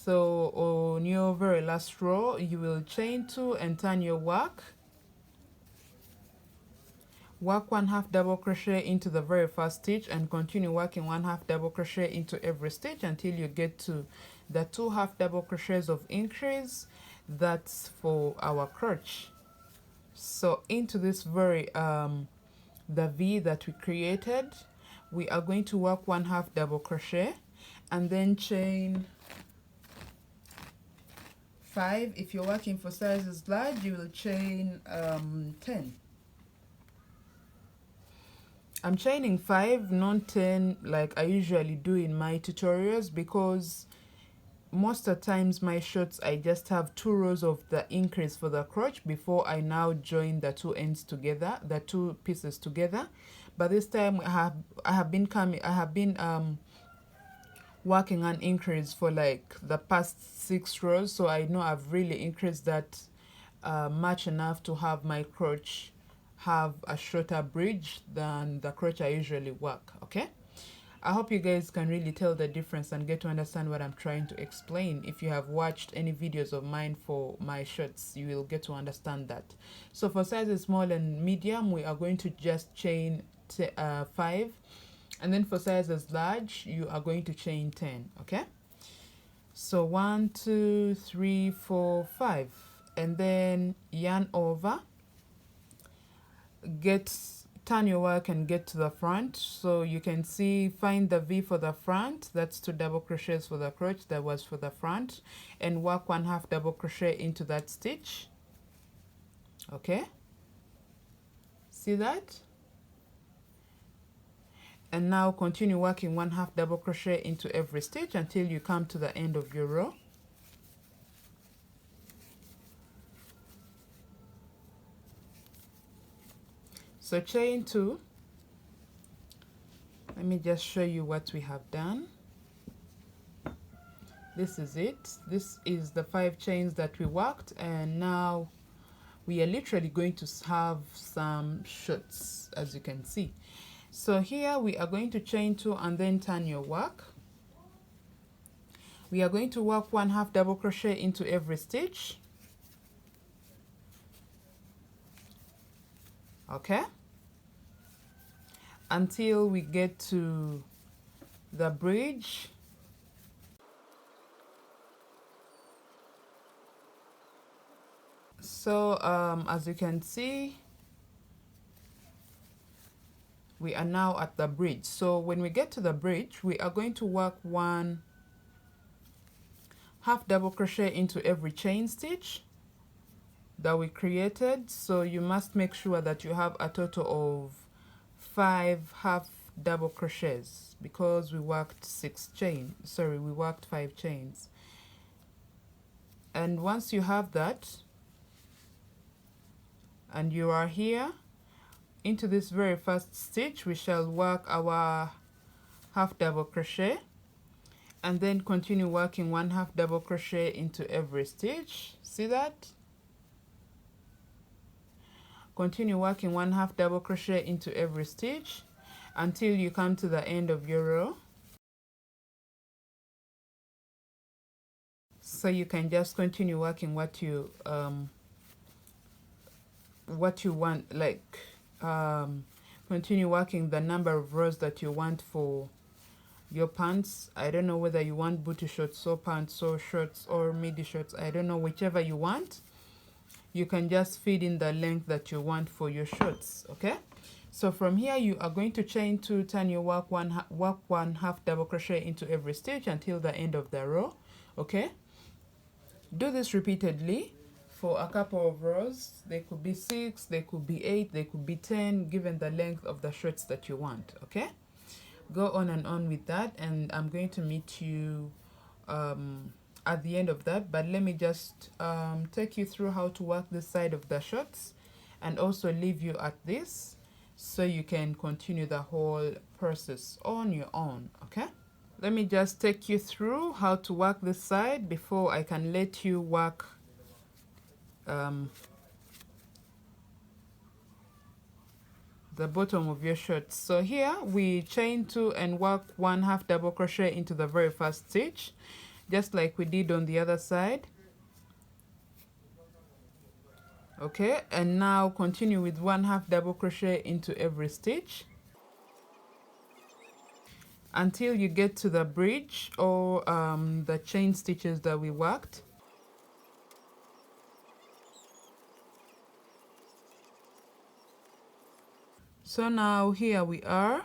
So on your very last row, you will chain 2 and turn your work. Work 1/2 double crochet into the very first stitch and continue working 1/2 double crochet into every stitch until you get to the 2 half double crochets of increase. That's for our crotch. So into this very the V that we created, we are going to work 1/2 double crochet and then chain 5. If you're working for sizes large, you will chain 10. I'm chaining 5, not 10 like I usually do in my tutorials, because most of the times my shorts I just have 2 rows of the increase for the crotch before I now join the 2 ends together, the 2 pieces together. But this time I have been working on increase for like the past 6 rows, so I know I've really increased that much enough to have my crotch have a shorter bridge than the crotch I usually work. Okay, I hope you guys can really tell the difference and get to understand what I'm trying to explain. If you have watched any videos of mine for my shirts, you will get to understand that. So for sizes small and medium, we are going to just chain 5, and then for sizes large, you are going to chain 10. Okay, so 1 2 3 4 5, and then yarn over, turn your work and get to the front. So you can see, find the V for the front, that's 2 double crochets for the crotch, that was for the front, and work 1/2 double crochet into that stitch. Okay, see that? And now continue working 1/2 double crochet into every stitch until you come to the end of your row. So chain 2. Let me just show you what we have done. This is it. This is the 5 chains that we worked, and now we are literally going to have some shorts, as you can see. So here we are going to chain 2 and then turn your work. We are going to work 1/2 double crochet into every stitch. Okay, until we get to the bridge. So as you can see, we are now at the bridge. So when we get to the bridge, we are going to work 1/2 double crochet into every chain stitch that we created. So you must make sure that you have a total of 5 half double crochets, because we worked 5 chains. And once you have that and you are here, into this very first stitch we shall work our 1/2 double crochet, and then continue working 1/2 double crochet into every stitch. See that? Continue working 1/2 double crochet into every stitch until you come to the end of your row. So you can just continue working what you want, like continue working the number of rows that you want for your pants. I don't know whether you want booty shorts or pants or shorts or midi shorts, I don't know, whichever you want. You can just feed in the length that you want for your shorts. Okay, so from here you are going to chain 2, turn your work 1/2 double crochet into every stitch until the end of the row. Okay, do this repeatedly for a couple of rows. They could be 6, they could be 8, they could be 10, given the length of the shorts that you want. Okay, go on and on with that, and I'm going to meet you at the end of that. But let me just take you through how to work this side of the shorts, and also leave you at this so you can continue the whole process on your own. Okay, let me just take you through how to work this side before I can let you work the bottom of your shirt. So here we chain 2 and work 1/2 double crochet into the very first stitch. just like we did on the other side. Okay, and now continue with 1/2 double crochet into every stitch until you get to the bridge or the chain stitches that we worked. So now here we are.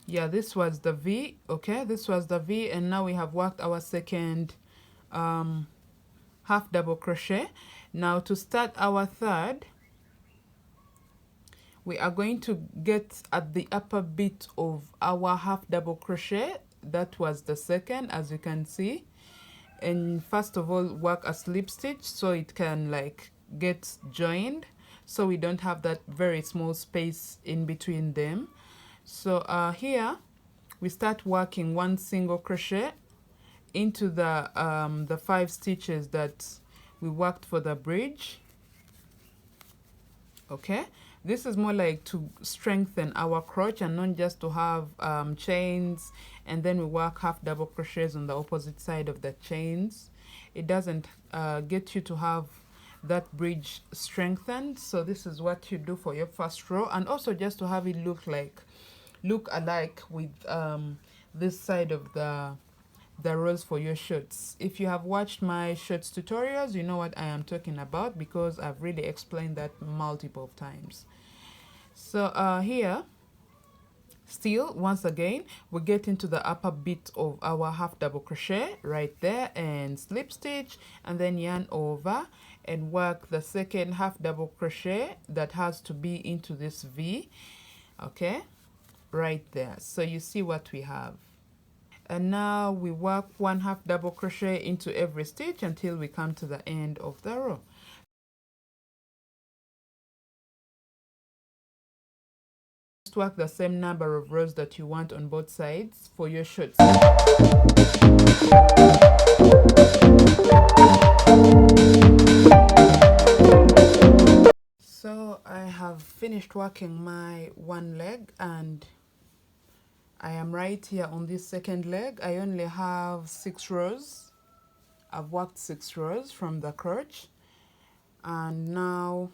Yeah, this was the V. Okay, this was the V, and now we have worked our second 1/2 double crochet. Now to start our third, we are going to get at the upper bit of our 1/2 double crochet. That was the second, as you can see. And first of all, work a slip stitch so it can like get joined, so we don't have that very small space in between them. So here we start working 1 single crochet into the 5 stitches that we worked for the bridge. Okay, this is more like to strengthen our crotch and not just to have chains and then we work 1/2 double crochets on the opposite side of the chains. It doesn't get you to have that bridge strengthened. So this is what you do for your first row, and also just to have it look alike with this side of the rows for your shirts. If you have watched my shirts tutorials, you know what I am talking about because I've really explained that multiple times. So here, still once again, we get into the upper bit of our 1/2 double crochet right there and slip stitch, and then yarn over and work the second 1/2 double crochet that has to be into this V. Okay, right there. So you see what we have. And now we work 1/2 double crochet into every stitch until we come to the end of the row. Just work the same number of rows that you want on both sides for your shirts. So I have finished working my one leg and I am right here on this second leg. I only have 6 rows. I've worked 6 rows from the crotch, and now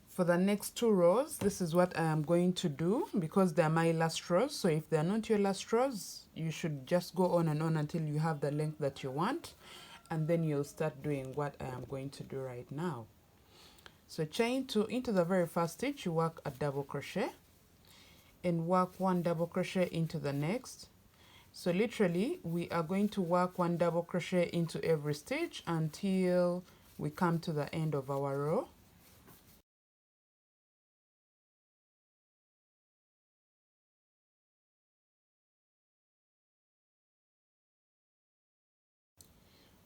for the next 2 rows, this is what I am going to do because they're my last rows. So if they're not your last rows, you should just go on and on until you have the length that you want, and then you'll start doing what I am going to do right now. So chain 2 into the very first stitch, you work a double crochet and work 1 double crochet into the next. So literally we are going to work 1 double crochet into every stitch until we come to the end of our row.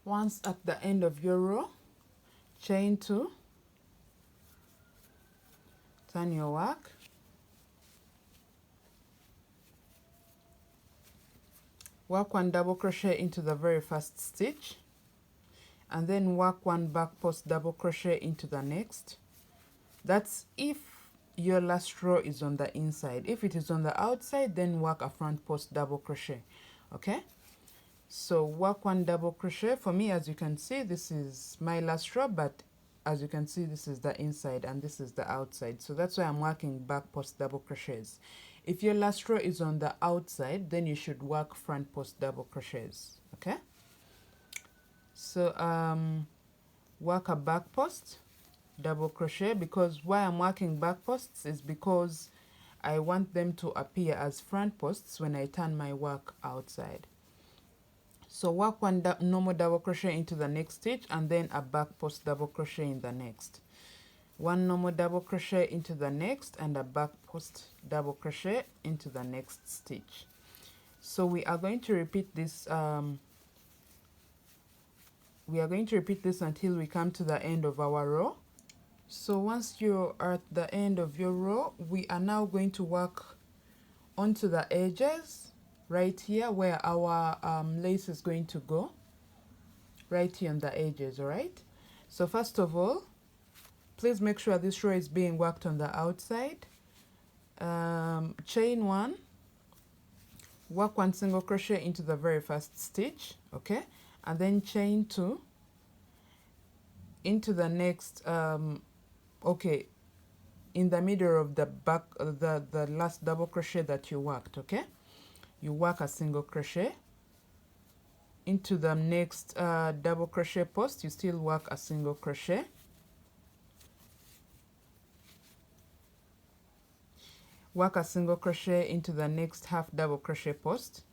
Once at the end of your row, chain 2, turn your work, work 1 double crochet into the very first stitch, and then work 1 back post double crochet into the next. That's if your last row is on the inside. If it is on the outside, then work a front post double crochet. Okay, so work 1 double crochet. For me, as you can see, this is my last row, but as you can see, this is the inside and this is the outside. So that's why I'm working back post double crochets. If your last row is on the outside, then you should work front post double crochets. Okay, so work a back post double crochet, because why I'm working back posts is because I want them to appear as front posts when I turn my work outside. So work 1 normal double crochet into the next stitch and then a back post double crochet in the next. 1 normal double crochet into the next and a back post double crochet into the next stitch. So we are going to repeat this until we come to the end of our row. So once you're at the end of your row, we are now going to work onto the edges right here where our lace is going to go, right here on the edges. All right, so first of all, please make sure this row is being worked on the outside. Chain 1, work 1 single crochet into the very first stitch, okay, and then chain 2 into the next okay, in the middle of the back, the last double crochet that you worked, okay, you work a single crochet into the next double crochet post. You still work a single crochet, work a single crochet into the next half double crochet post.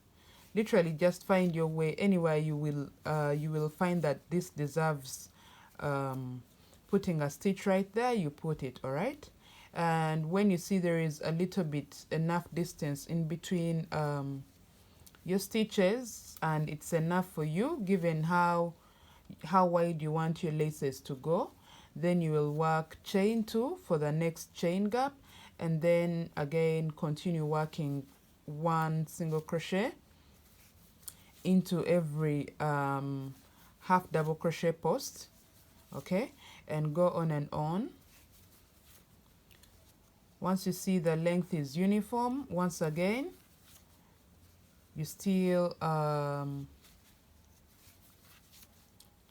Literally just find your way anywhere you will find that this deserves putting a stitch right there, you put it, all right. And when you see there is a little bit enough distance in between your stitches, and it's enough for you given how wide you want your laces to go, then you will work chain 2 for the next chain gap, and then again continue working 1 single crochet into every half double crochet post, okay, and go on and on. Once you see the length is uniform, once again you still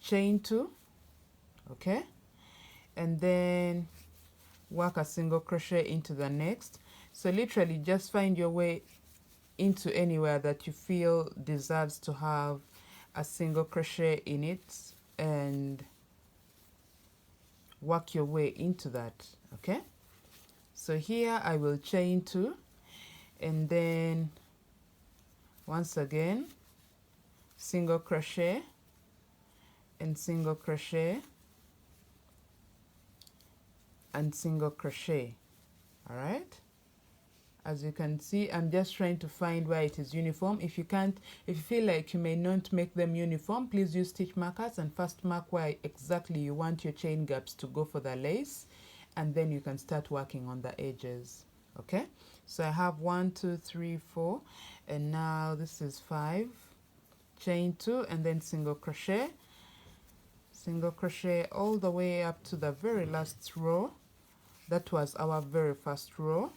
chain 2, okay, and then work a single crochet into the next. So literally just find your way into anywhere that you feel deserves to have a single crochet in it and work your way into that, okay. So here I will chain 2, and then once again single crochet and single crochet and single crochet, all right. As you can see, I'm just trying to find where it is uniform. If you can't, if you feel like you may not make them uniform, please use stitch markers and first mark where exactly you want your chain gaps to go for the lace, and then you can start working on the edges, okay. So I have 1 2 3 4, and now this is 5, chain 2, and then single crochet all the way up to the very last row. That was our very first row,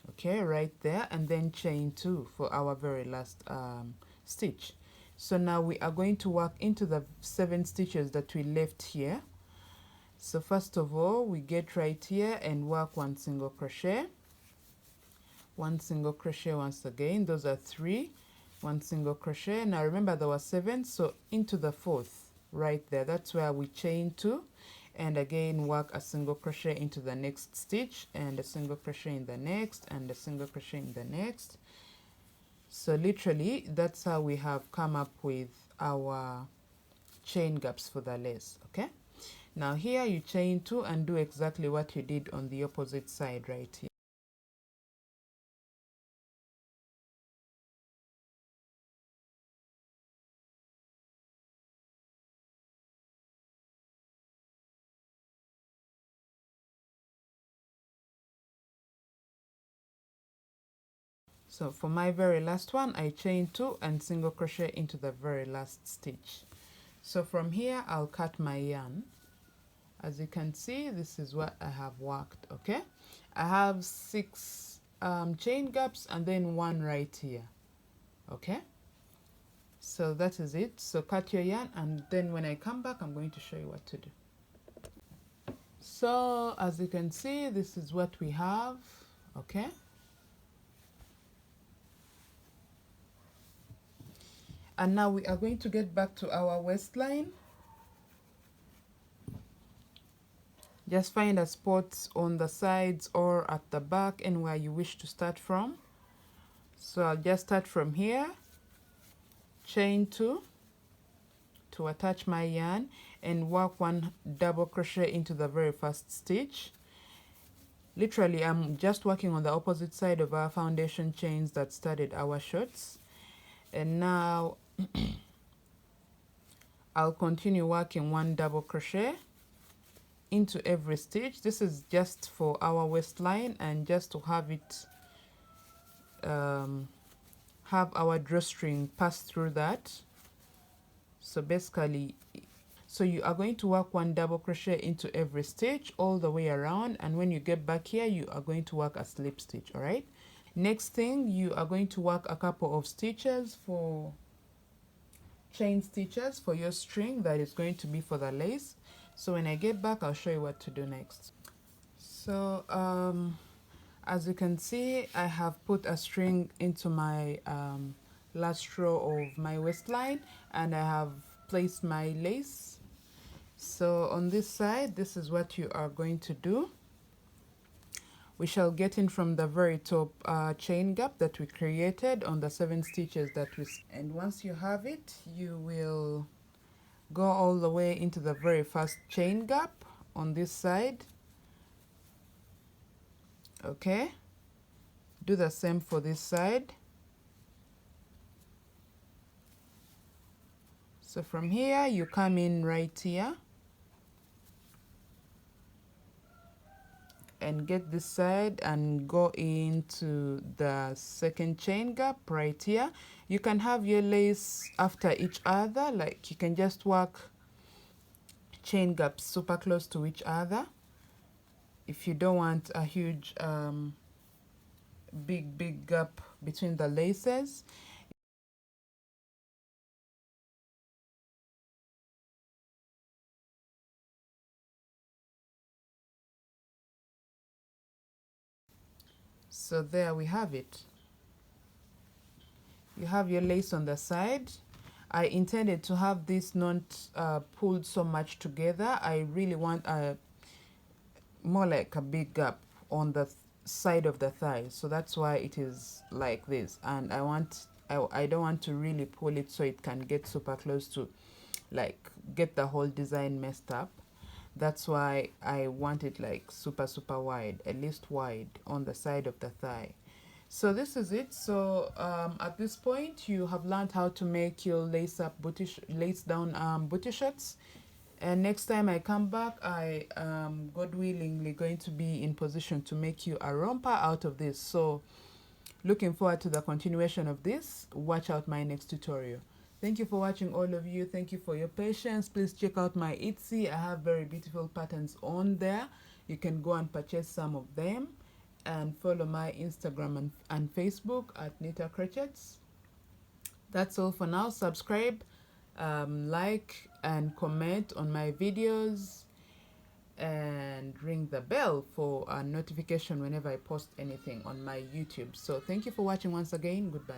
okay, right there, and then chain 2 for our very last stitch. So now we are going to work into the 7 stitches that we left here. So first of all, we get right here and work 1 single crochet, 1 single crochet once again. Those are 3, 1 single crochet. Now remember there were 7, so into the 4th right there, that's where we chain 2, and again work a single crochet into the next stitch, and a single crochet in the next, and a single crochet in the next. So literally that's how we have come up with our chain gaps for the lace, okay. Now here you chain 2 and do exactly what you did on the opposite side right here. So for my very last one, I chain 2 and single crochet into the very last stitch. So from here, I'll cut my yarn. As you can see, this is what I have worked, okay? I have 6 chain gaps and then 1 right here, okay? So that is it. So cut your yarn, and then when I come back, I'm going to show you what to do. So as you can see, this is what we have, okay? And now we are going to get back to our waistline. Just find a spot on the sides or at the back, anywhere you wish to start from. So I'll just start from here, chain 2 to attach my yarn, and work 1 double crochet into the very first stitch. Literally, I'm just working on the opposite side of our foundation chains that started our shorts. And now I'll continue working 1 double crochet into every stitch. This is just for our waistline and just to have it have our drawstring pass through that. So basically, so you are going to work 1 double crochet into every stitch all the way around, and when you get back here, you are going to work a slip stitch, all right? Next thing, you are going to work a couple of stitches for chain stitches for your string that is going to be for the lace. So when I get back, I'll show you what to do next. So as you can see, I have put a string into my last row of my waistline, and I have placed my lace. So on this side, this is what you are going to do. We shall get in from the very top chain gap that we created on the 7 stitches that we, and once you have it, you will go all the way into the very first chain gap on this side. Okay, do the same for this side. So from here you come in right here and get this side and go into the second chain gap right here. You can have your lace after each other, like you can just work chain gaps super close to each other if you don't want a huge big gap between the laces. So there we have it. You have your lace on the side. I intended to have this not pulled so much together. I really want a more like a big gap on the side of the thigh, so that's why it is like this. And I don't want to really pull it so it can get super close to like get the whole design messed up. That's why I want it like super wide, at least wide on the side of the thigh. So this is it. So at this point you have learned how to make your lace down booty shorts. And next time I come back, I am God willingly going to be in position to make you a romper out of this. So looking forward to the continuation of this. Watch out my next tutorial. Thank you for watching, all of you. Thank you for your patience. Please check out my Etsy. I have very beautiful patterns on there. You can go and purchase some of them, and follow my Instagram and Facebook at Nita Crochets. That's all for now. Subscribe, like and comment on my videos, and ring the bell for a notification whenever I post anything on my YouTube. So thank you for watching once again. Goodbye.